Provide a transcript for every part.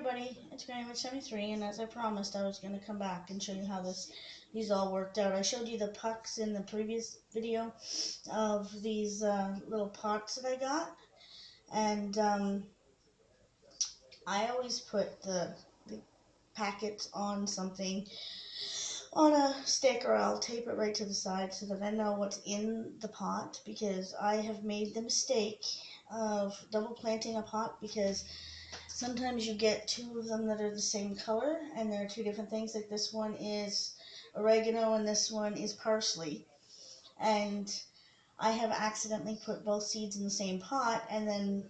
everybody, it's GrannyWitch73, and as I promised, I was going to come back and show you how these all worked out. I showed you the pucks in the previous video of these little pots that I got, and I always put the packets on something, on a stick, or I'll tape it right to the side so that I know what's in the pot, because I have made the mistake of double planting a pot, because sometimes you get two of them that are the same color and they're two different things. Like this one is oregano and this one is parsley, and I have accidentally put both seeds in the same pot and then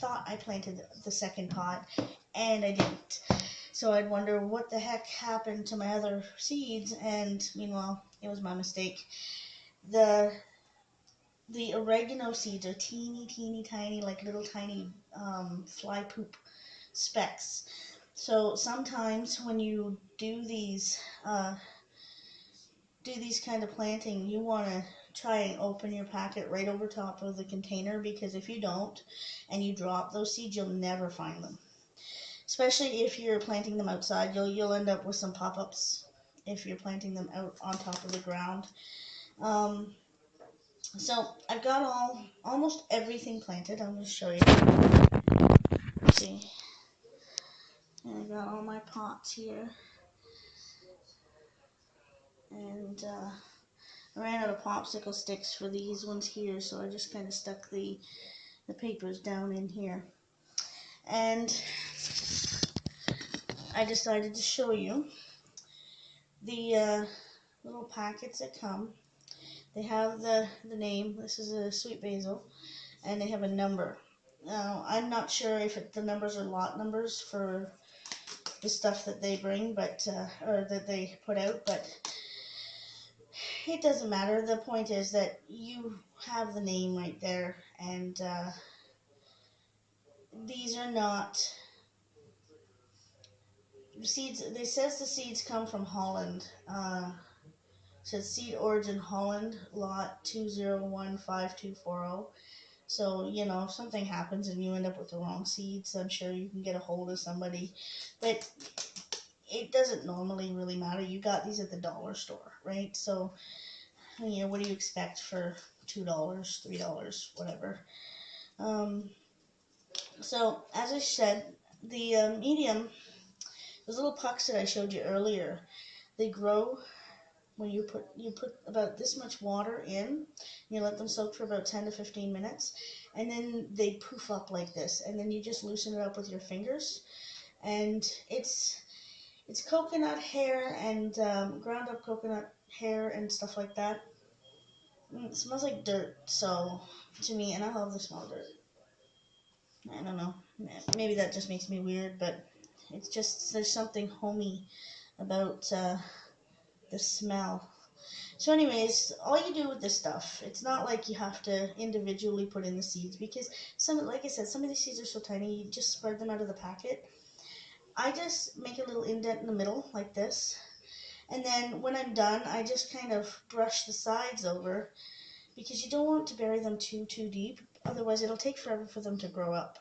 thought I planted the second pot, and I didn't. So I'd wonder what the heck happened to my other seeds, and meanwhile it was my mistake. The oregano seeds are teeny tiny, like little tiny fly poop specks. So sometimes when you do these kind of planting, you want to try and open your packet right over top of the container, because if you don't and you drop those seeds, you'll never find them. Especially if you're planting them outside, you'll end up with some pop-ups if you're planting them out on top of the ground. So I've got almost everything planted. I'm going to show you. Let's see. And I got all my pots here. And I ran out of popsicle sticks for these ones here, so I just kind of stuck the papers down in here. And I decided to show you the little packets that come. They have the name. This is a sweet basil, and they have a number. Now, I'm not sure if the numbers are lot numbers for the stuff that they bring, but or that they put out, but it doesn't matter. The point is that you have the name right there, and these are not seeds. It says the seeds come from Holland. It says seed origin Holland, lot 2015240. So, you know, if something happens and you end up with the wrong seeds, I'm sure you can get a hold of somebody. But it doesn't normally really matter. You got these at the dollar store, right? So, you know, what do you expect for $2, $3, whatever? So, as I said, the medium, those little pucks that I showed you earlier, they grow when you put about this much water in. You let them soak for about 10 to 15 minutes, and then they poof up like this, and then you just loosen it up with your fingers, and it's coconut hair and ground up coconut hair and stuff like that. It smells like dirt, so to me, and I love the smell of dirt. I don't know, maybe that just makes me weird, but it's just, there's something homey about the smell. So anyways, all you do with this stuff, it's not like you have to individually put in the seeds, because like I said, some of these seeds are so tiny, you just spread them out of the packet. I just make a little indent in the middle like this, and then when I'm done, I just kind of brush the sides over, because you don't want to bury them too deep, otherwise it'll take forever for them to grow up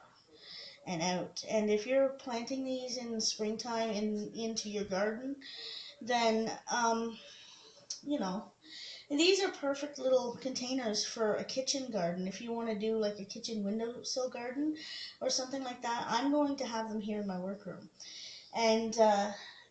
and out. And if you're planting these in the springtime into your garden, then you know, these are perfect little containers for a kitchen garden. If you want to do like a kitchen windowsill garden or something like that, I'm going to have them here in my workroom. And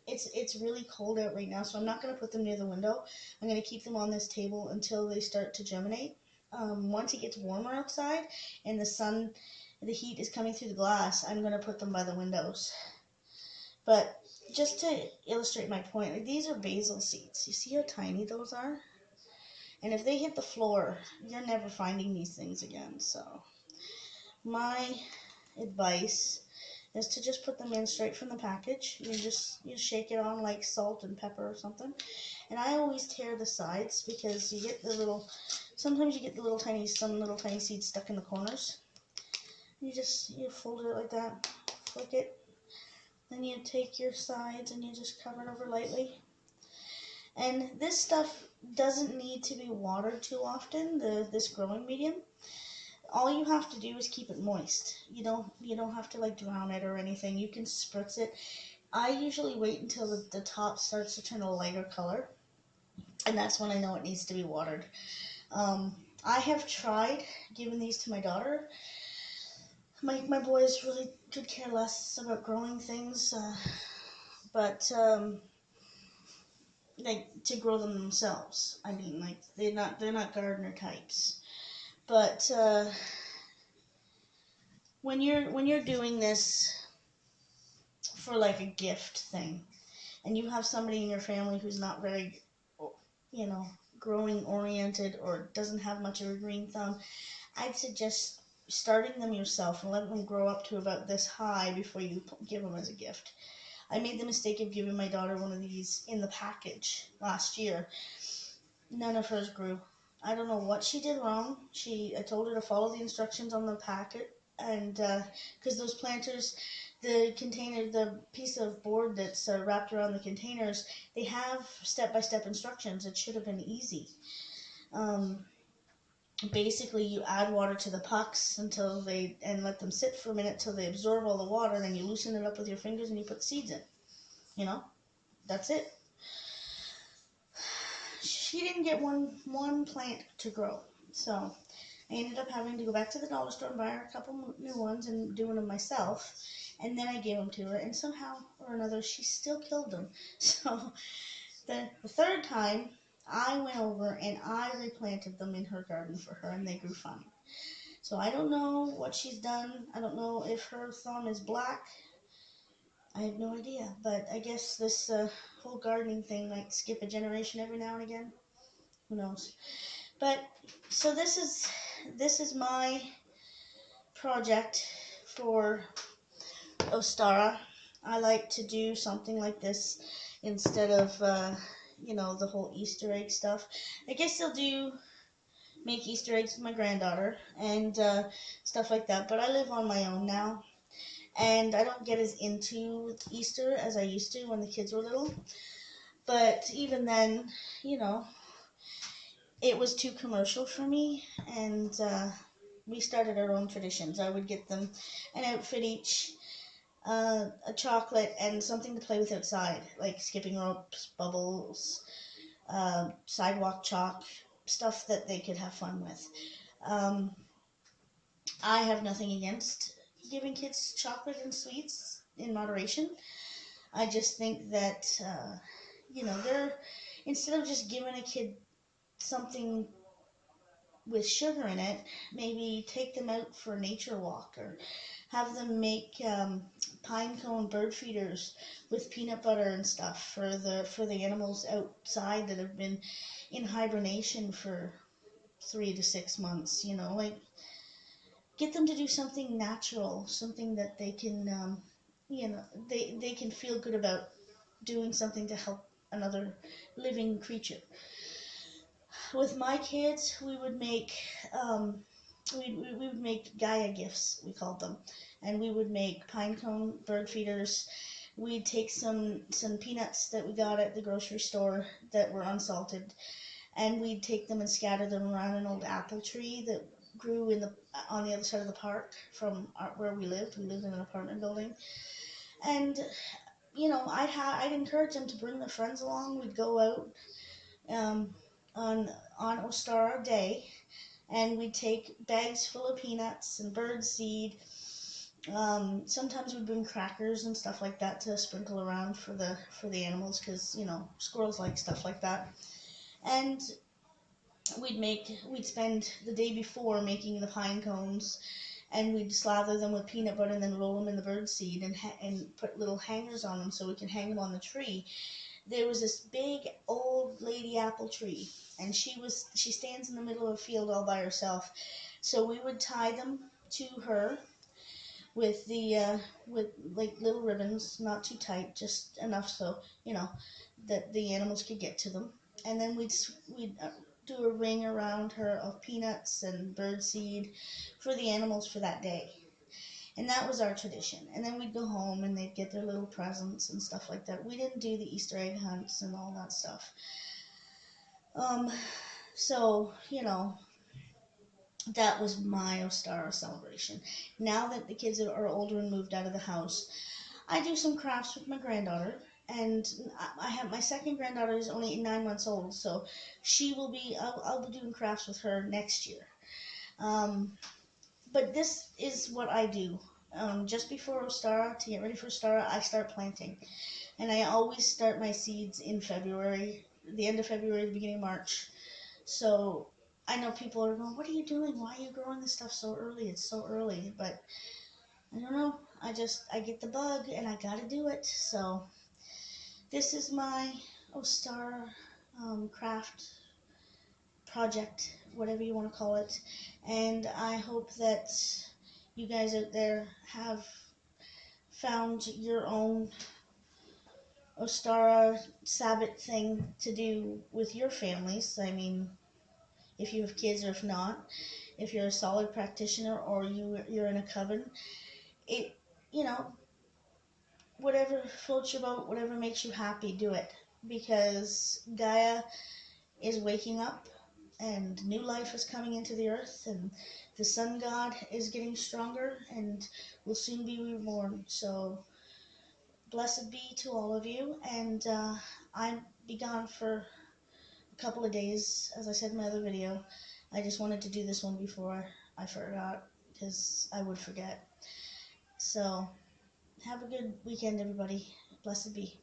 it's really cold out right now, so I'm not going to put them near the window. I'm going to keep them on this table until they start to germinate. Once it gets warmer outside and the heat is coming through the glass, I'm going to put them by the windows. But just to illustrate my point, like, these are basil seeds. You see how tiny those are? And if they hit the floor, you're never finding these things again. So my advice is to just put them in straight from the package. You shake it on like salt and pepper or something. And I always tear the sides, because you get sometimes you get some little tiny seeds stuck in the corners. You fold it like that, flick it, then you take your sides and you just cover it over lightly. And this stuff doesn't need to be watered too often, this growing medium. all you have to do is keep it moist. You don't have to like drown it or anything. You can spritz it. I usually wait until the top starts to turn a lighter color, and that's when I know it needs to be watered. I have tried giving these to my daughter. My boys really could care less about growing things, but like to grow them themselves. I mean, like they're not gardener types. But when you're doing this for like a gift thing, and you have somebody in your family who's not very, you know, growing oriented or doesn't have much of a green thumb, I'd suggest starting them yourself and letting them grow up to about this high before you give them as a gift. I made the mistake of giving my daughter one of these in the package last year. None of hers grew. I don't know what she did wrong. I told her to follow the instructions on the packet, and because those planters, the container, the piece of board that's wrapped around the containers, they have step-by-step instructions. It should have been easy. Um, Basically, you add water to the pucks and let them sit for a minute till they absorb all the water, and then you loosen it up with your fingers and you put seeds in. You know, that's it. She didn't get one plant to grow, so I ended up having to go back to the dollar store and buy her a couple new ones and doing them myself. And then I gave them to her, and somehow or another, she still killed them. So the third time, I went over and I replanted them in her garden for her, and they grew fine. So I don't know what she's done. I don't know if her thumb is black. I have no idea. But I guess this whole gardening thing might skip a generation every now and again. Who knows? But so this is my project for Ostara. I like to do something like this instead of the whole Easter egg stuff. I guess I'll make Easter eggs with my granddaughter and stuff like that. But I live on my own now, and I don't get as into Easter as I used to when the kids were little. But even then, you know, it was too commercial for me, and we started our own traditions. I would get them an outfit each, a chocolate, and something to play with outside, like skipping ropes, bubbles, sidewalk chalk, stuff that they could have fun with. Um, I have nothing against giving kids chocolate and sweets in moderation. I just think that, they're, instead of just giving a kid something with sugar in it, maybe take them out for a nature walk, or have them make pine cone bird feeders with peanut butter and stuff for the animals outside that have been in hibernation for 3 to 6 months. Like, get them to do something natural, something that they can they can feel good about doing something to help another living creature. With my kids, we would make we would make Gaia gifts, we called them, and we would make pine cone bird feeders. We'd take some peanuts that we got at the grocery store that were unsalted, and we'd take them and scatter them around an old apple tree that grew on the other side of the park from where we lived. We lived in an apartment building, and I'd encourage them to bring their friends along. We'd go out um, on Ostara Day, and we'd take bags full of peanuts and bird seed. Sometimes we'd bring crackers and stuff like that to sprinkle around for the animals, because squirrels like stuff like that. And we'd spend the day before making the pine cones, and we'd slather them with peanut butter and then roll them in the bird seed and put little hangers on them so we can hang them on the tree. There was this big old lady apple tree, and she stands in the middle of a field all by herself. So we would tie them to her with with like little ribbons, not too tight, just enough so that the animals could get to them. And then we'd do a ring around her of peanuts and bird seed for the animals for that day. And that was our tradition. And then we'd go home and they'd get their little presents and stuff like that. We didn't do the Easter egg hunts and all that stuff. So, that was my Ostara celebration. Now that the kids are older and moved out of the house, I do some crafts with my granddaughter. And I have my second granddaughter is only 9 months old, so she will be. I'll be doing crafts with her next year. Um, but this is what I do. Just before Ostara, to get ready for Ostara, I start planting. And I always start my seeds in February, the end of February, the beginning of March. So I know people are going, "What are you doing? Why are you growing this stuff so early? It's so early." But I don't know. I get the bug and I gotta do it. So this is my Ostara craft project, whatever you want to call it. And I hope that you guys out there have found your own Ostara Sabbath thing to do with your families. I mean, if you have kids or if not, if you're a solid practitioner or you're in a coven, it you know whatever floats your boat, whatever makes you happy, do it, because Gaia is waking up and new life is coming into the earth, and the sun god is getting stronger and will soon be reborn. So blessed be to all of you, and I'll be gone for a couple of days, as I said in my other video. I just wanted to do this one before I forgot, because I would forget. So have a good weekend, everybody. Blessed be.